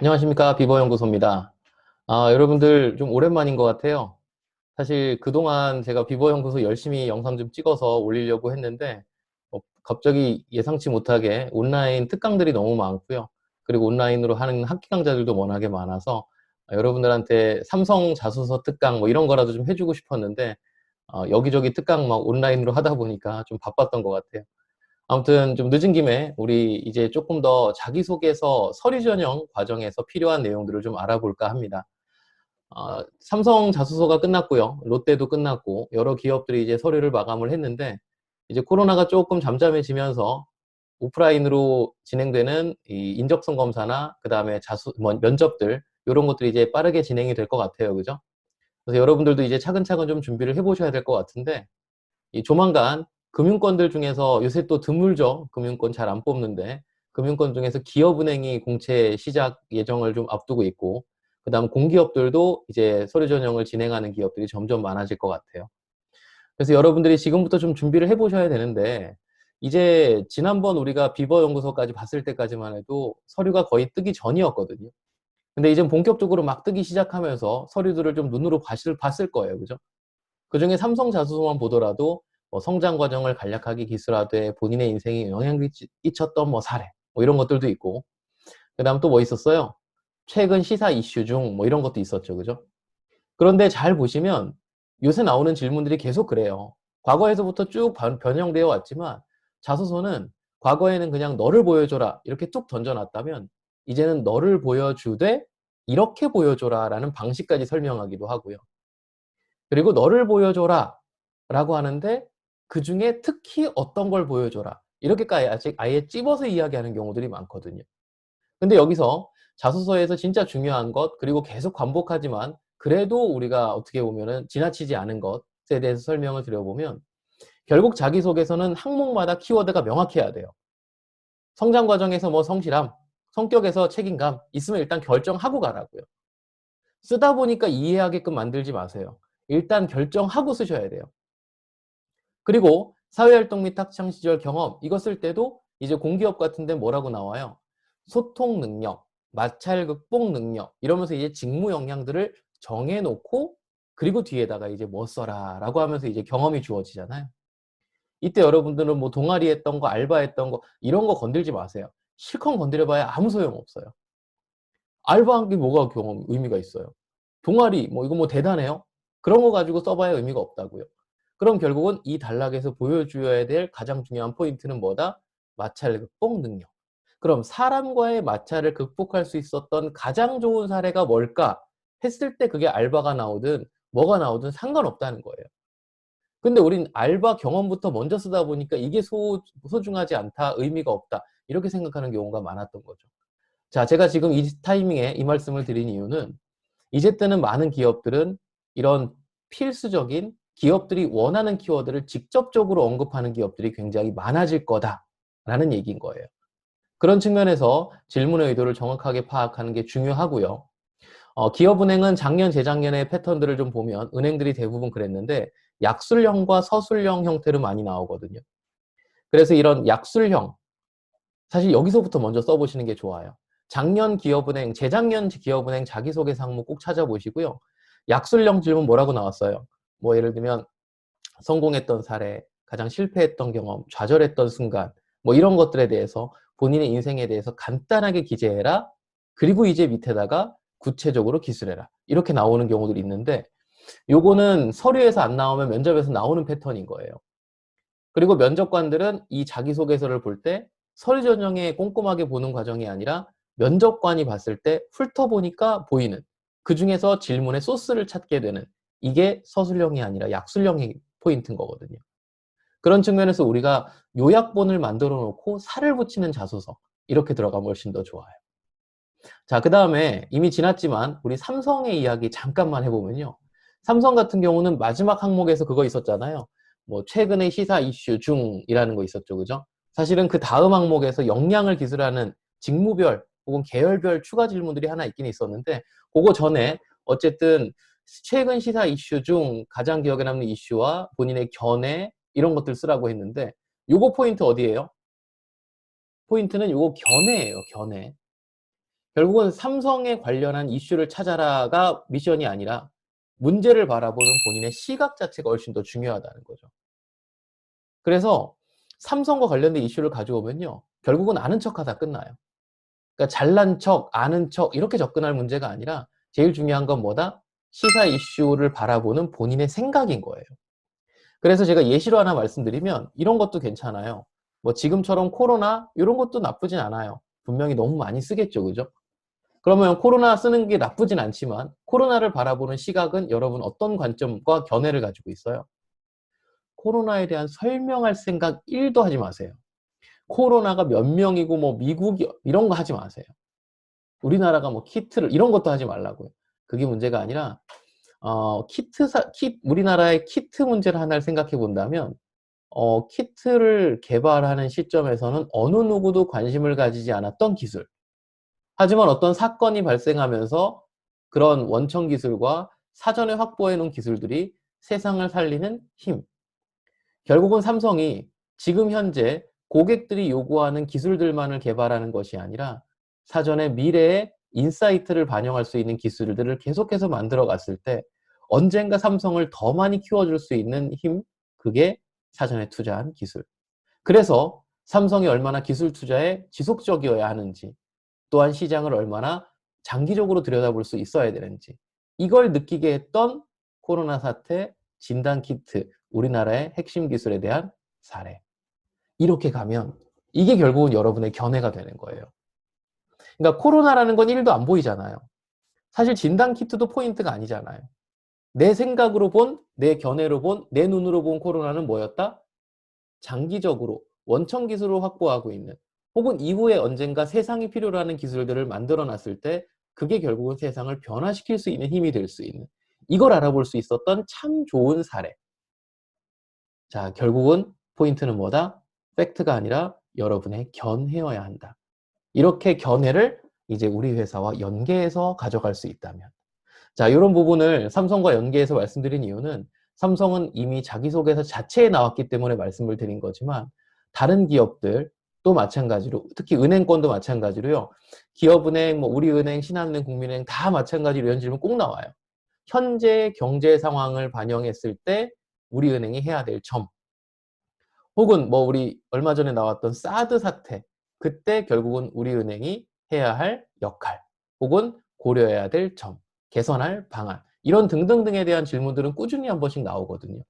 안녕하십니까. 비버연구소입니다. 여러분들 좀 오랜만인 것 같아요. 사실 그동안 제가 비버연구소 열심히 영상 좀 찍어서 올리려고 했는데 갑자기 예상치 못하게 온라인 특강들이 너무 많고요. 그리고 온라인으로 하는 학기 강좌들도 워낙에 많아서 여러분들한테 삼성 자소서 특강 뭐 이런 거라도 좀 해주고 싶었는데 여기저기 특강 막 온라인으로 하다 보니까 좀 바빴던 것 같아요. 아무튼 좀 늦은 김에 우리 이제 조금 더 자기소개서 서류 전형 과정에서 필요한 내용들을 좀 알아볼까 합니다. 삼성 자소서가 끝났고요. 롯데도 끝났고 여러 기업들이 이제 서류를 마감을 했는데 이제 코로나가 조금 잠잠해지면서 오프라인으로 진행되는 이 인적성 검사나 그다음에 면접들 이런 것들이 이제 빠르게 진행이 될 것 같아요. 그죠? 그래서 여러분들도 이제 차근차근 좀 준비를 해보셔야 될 것 같은데 이 조만간 금융권들 중에서 요새 또 드물죠. 금융권 잘 안 뽑는데 금융권 중에서 기업은행이 공채 시작 예정을 좀 앞두고 있고 그다음 공기업들도 이제 서류 전형을 진행하는 기업들이 점점 많아질 것 같아요. 그래서 여러분들이 지금부터 좀 준비를 해보셔야 되는데 이제 지난번 우리가 비버 연구소까지 봤을 때까지만 해도 서류가 거의 뜨기 전이었거든요. 근데 이제 본격적으로 막 뜨기 시작하면서 서류들을 좀 눈으로 봤을 거예요. 그죠? 그중에 삼성 자소서만 보더라도 뭐 성장 과정을 간략하게 기술하되 본인의 인생에 영향을 끼쳤던 뭐 사례 뭐 이런 것들도 있고 그다음 또 뭐 있었어요? 최근 시사 이슈 중 뭐 이런 것도 있었죠. 그죠? 그런데 잘 보시면 요새 나오는 질문들이 계속 그래요. 과거에서부터 쭉 변형되어 왔지만 자소서는 과거에는 그냥 너를 보여줘라 이렇게 쭉 던져놨다면 이제는 너를 보여주되 이렇게 보여줘라 라는 방식까지 설명하기도 하고요. 그리고 너를 보여줘라 라고 하는데 그 중에 특히 어떤 걸 보여줘라 이렇게까지 아예 찝어서 이야기하는 경우들이 많거든요. 근데 여기서 자소서에서 진짜 중요한 것 그리고 계속 반복하지만 그래도 우리가 어떻게 보면은 지나치지 않은 것에 대해서 설명을 드려보면 결국 자기소개서는 항목마다 키워드가 명확해야 돼요. 성장 과정에서 뭐 성실함, 성격에서 책임감 있으면 일단 결정하고 가라고요. 쓰다 보니까 이해하게끔 만들지 마세요. 일단 결정하고 쓰셔야 돼요. 그리고 사회활동 및 학창 시절 경험 이거 쓸 때도 이제 공기업 같은 데 뭐라고 나와요? 소통 능력, 마찰 극복 능력 이러면서 이제 직무 역량들을 정해놓고 그리고 뒤에다가 이제 뭐 써라 라고 하면서 이제 경험이 주어지잖아요. 이때 여러분들은 뭐 동아리 했던 거, 알바 했던 거 이런 거 건들지 마세요. 실컷 건드려봐야 아무 소용 없어요. 알바한 게 뭐가 의미가 있어요? 동아리 뭐 이거 뭐 대단해요? 그런 거 가지고 써봐야 의미가 없다고요. 그럼 결국은 이 단락에서 보여줘야 될 가장 중요한 포인트는 뭐다? 마찰 극복 능력. 그럼 사람과의 마찰을 극복할 수 있었던 가장 좋은 사례가 뭘까? 했을 때 그게 알바가 나오든 뭐가 나오든 상관없다는 거예요. 근데 우린 알바 경험부터 먼저 쓰다 보니까 이게 소중하지 않다, 의미가 없다 이렇게 생각하는 경우가 많았던 거죠. 자, 제가 지금 이 타이밍에 이 말씀을 드린 이유는 이제 때는 많은 기업들은 이런 필수적인 기업들이 원하는 키워드를 직접적으로 언급하는 기업들이 굉장히 많아질 거다라는 얘기인 거예요. 그런 측면에서 질문의 의도를 정확하게 파악하는 게 중요하고요. 기업은행은 작년, 재작년의 패턴들을 좀 보면 은행들이 대부분 그랬는데 약술형과 서술형 형태로 많이 나오거든요. 그래서 이런 약술형, 사실 여기서부터 먼저 써보시는 게 좋아요. 작년 기업은행, 재작년 기업은행 자기소개서 항목 꼭 찾아보시고요. 약술형 질문 뭐라고 나왔어요? 뭐 예를 들면 성공했던 사례, 가장 실패했던 경험, 좌절했던 순간 뭐 이런 것들에 대해서 본인의 인생에 대해서 간단하게 기재해라. 그리고 이제 밑에다가 구체적으로 기술해라. 이렇게 나오는 경우들이 있는데 요거는 서류에서 안 나오면 면접에서 나오는 패턴인 거예요. 그리고 면접관들은 이 자기소개서를 볼 때 서류 전형에 꼼꼼하게 보는 과정이 아니라 면접관이 봤을 때 훑어보니까 보이는 그 중에서 질문의 소스를 찾게 되는 이게 서술형이 아니라 약술형의 포인트인 거거든요. 그런 측면에서 우리가 요약본을 만들어 놓고 살을 붙이는 자소서 이렇게 들어가면 훨씬 더 좋아요. 자, 그 다음에 이미 지났지만 우리 삼성의 이야기 잠깐만 해보면요. 삼성 같은 경우는 마지막 항목에서 그거 있었잖아요. 뭐 최근의 시사 이슈 중이라는 거 있었죠. 그죠? 사실은 그 다음 항목에서 역량을 기술하는 직무별 혹은 계열별 추가 질문들이 하나 있긴 있었는데 그거 전에 어쨌든 최근 시사 이슈 중 가장 기억에 남는 이슈와 본인의 견해 이런 것들 쓰라고 했는데 요거 포인트 어디예요? 포인트는 요거 견해예요. 견해. 결국은 삼성에 관련한 이슈를 찾아라가 미션이 아니라 문제를 바라보는 본인의 시각 자체가 훨씬 더 중요하다는 거죠. 그래서 삼성과 관련된 이슈를 가져오면요. 결국은 아는 척하다 끝나요. 그러니까 잘난 척, 아는 척 이렇게 접근할 문제가 아니라 제일 중요한 건 뭐다? 시사 이슈를 바라보는 본인의 생각인 거예요. 그래서 제가 예시로 하나 말씀드리면 이런 것도 괜찮아요. 뭐 지금처럼 코로나 이런 것도 나쁘진 않아요. 분명히 너무 많이 쓰겠죠. 그죠? 그러면 코로나 쓰는 게 나쁘진 않지만 코로나를 바라보는 시각은 여러분 어떤 관점과 견해를 가지고 있어요? 코로나에 대한 설명할 생각 1도 하지 마세요. 코로나가 몇 명이고 뭐 미국이 이런 거 하지 마세요. 우리나라가 뭐 키트를 이런 것도 하지 말라고요. 그게 문제가 아니라 우리나라의 키트 문제를 하나를 생각해 본다면 키트를 개발하는 시점에서는 어느 누구도 관심을 가지지 않았던 기술. 하지만 어떤 사건이 발생하면서 그런 원천 기술과 사전에 확보해 놓은 기술들이 세상을 살리는 힘. 결국은 삼성이 지금 현재 고객들이 요구하는 기술들만을 개발하는 것이 아니라 사전에 미래의 인사이트를 반영할 수 있는 기술들을 계속해서 만들어 갔을 때 언젠가 삼성을 더 많이 키워줄 수 있는 힘, 그게 사전에 투자한 기술. 그래서 삼성이 얼마나 기술 투자에 지속적이어야 하는지, 또한 시장을 얼마나 장기적으로 들여다볼 수 있어야 되는지, 이걸 느끼게 했던 코로나 사태, 진단키트, 우리나라의 핵심 기술에 대한 사례. 이렇게 가면 이게 결국은 여러분의 견해가 되는 거예요. 그러니까 코로나라는 건 1도 안 보이잖아요. 사실 진단키트도 포인트가 아니잖아요. 내 생각으로 본, 내 견해로 본, 내 눈으로 본 코로나는 뭐였다? 장기적으로 원천 기술을 확보하고 있는, 혹은 이후에 언젠가 세상이 필요로 하는 기술들을 만들어 놨을 때 그게 결국은 세상을 변화시킬 수 있는 힘이 될 수 있는, 이걸 알아볼 수 있었던 참 좋은 사례. 자, 결국은 포인트는 뭐다? 팩트가 아니라 여러분의 견해여야 한다. 이렇게 견해를 이제 우리 회사와 연계해서 가져갈 수 있다면. 자, 이런 부분을 삼성과 연계해서 말씀드린 이유는 삼성은 이미 자기소개서 자체에 나왔기 때문에 말씀을 드린 거지만 다른 기업들 또 마찬가지로, 특히 은행권도 마찬가지로요. 기업은행, 뭐 우리은행, 신한은행, 국민은행 다 마찬가지로 이런 질문 꼭 나와요. 현재 경제 상황을 반영했을 때 우리은행이 해야 될 점, 혹은 뭐 우리 얼마 전에 나왔던 사드 사태, 그때 결국은 우리은행이 해야 할 역할, 혹은 고려해야 될 점, 개선할 방안, 이런 등등등에 대한 질문들은 꾸준히 한 번씩 나오거든요.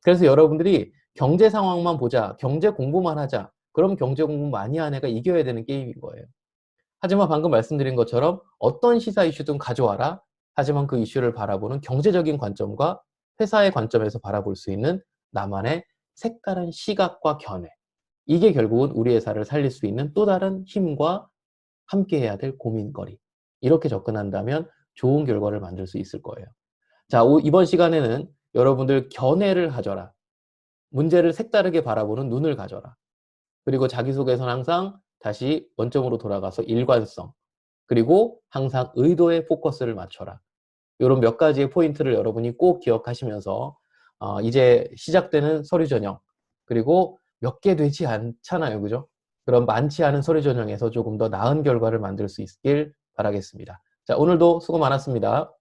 그래서 여러분들이 경제 상황만 보자, 경제 공부만 하자, 그럼 경제 공부 많이 한 애가 이겨야 되는 게임인 거예요. 하지만 방금 말씀드린 것처럼 어떤 시사 이슈든 가져와라. 하지만 그 이슈를 바라보는 경제적인 관점과 회사의 관점에서 바라볼 수 있는 나만의 색다른 시각과 견해. 이게 결국은 우리 회사를 살릴 수 있는 또 다른 힘과 함께 해야 될 고민거리. 이렇게 접근한다면 좋은 결과를 만들 수 있을 거예요. 자, 이번 시간에는 여러분들 견해를 가져라. 문제를 색다르게 바라보는 눈을 가져라. 그리고 자기소개서는 항상 다시 원점으로 돌아가서 일관성, 그리고 항상 의도에 포커스를 맞춰라. 이런 몇 가지의 포인트를 여러분이 꼭 기억하시면서 이제 시작되는 서류 전형, 그리고 몇 개 되지 않잖아요. 그죠? 그런 많지 않은 서류 전형에서 조금 더 나은 결과를 만들 수 있길 바라겠습니다. 자, 오늘도 수고 많았습니다.